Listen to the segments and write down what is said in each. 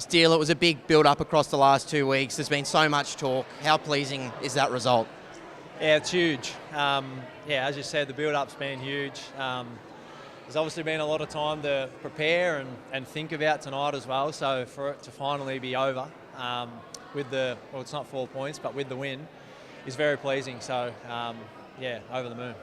Steele, it was a big build-up across the last 2 weeks. There's been so much talk. How pleasing is that result? Yeah, it's huge. As you said, the build-up's been huge. There's obviously been a lot of time to prepare and think about tonight as well. So for it to finally be over it's not 4 points, but with the win, is very pleasing. So over the moon.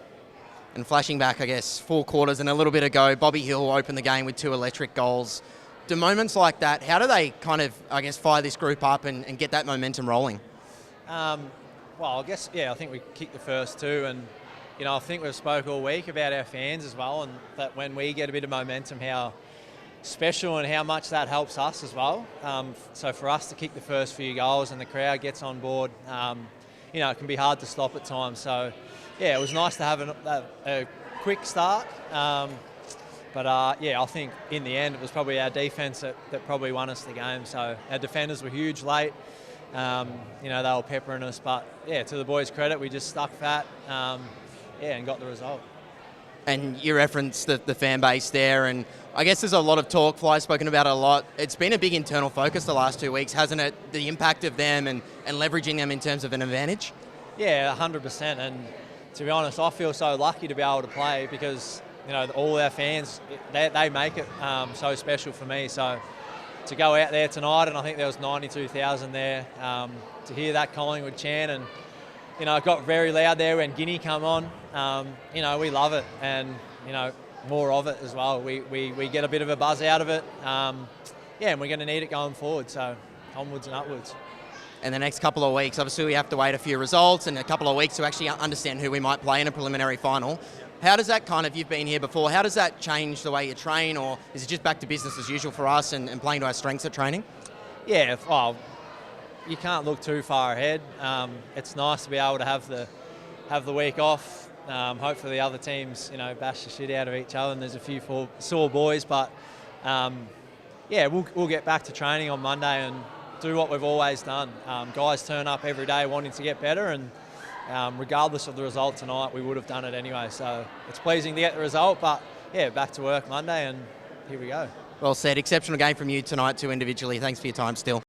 And flashing back, I guess, 4 quarters and a little bit ago, Bobby Hill opened the game with 2 electric goals. Do moments like that, how do they kind of, I guess, fire this group up and get that momentum rolling? I think we kicked the first 2, and I think we've spoke all week about our fans as well, and that when we get a bit of momentum, how special and how much that helps us as well. So for us to kick the first few goals and the crowd gets on board, it can be hard to stop at times. So it was nice to have a quick start. I think in the end it was probably our defence that probably won us the game. So our defenders were huge late. They were peppering us, but to the boys' credit, we just stuck fat, and got the result. And you referenced the fan base there, and I guess there's a lot of talk. Fly's spoken about it a lot. It's been a big internal focus the last 2 weeks, hasn't it? The impact of them and leveraging them in terms of an advantage. Yeah, 100%. And to be honest, I feel so lucky to be able to play because all our fans, they make it so special for me. So to go out there tonight, and I think there was 92,000 there, to hear that Collingwood chant, and it got very loud there when Guinea come on. We love it, and more of it as well. We get a bit of a buzz out of it, and we're going to need it going forward. So onwards and upwards. And the next couple of weeks, obviously we have to wait a few results and a couple of weeks to actually understand who we might play in a preliminary final. How does that you've been here before, how does that change the way you train, or is it just back to business as usual for us and playing to our strengths at training? Yeah, you can't look too far ahead. It's nice to be able to have the week off. Hopefully the other teams, bash the shit out of each other, and there's a few sore boys, but we'll get back to training on Monday and do what we've always done. Guys turn up every day wanting to get better, and regardless of the result tonight, we would have done it anyway. So it's pleasing to get the result, but back to work Monday, and here we go. Well said. Exceptional game from you tonight too individually. Thanks for your time, Steele.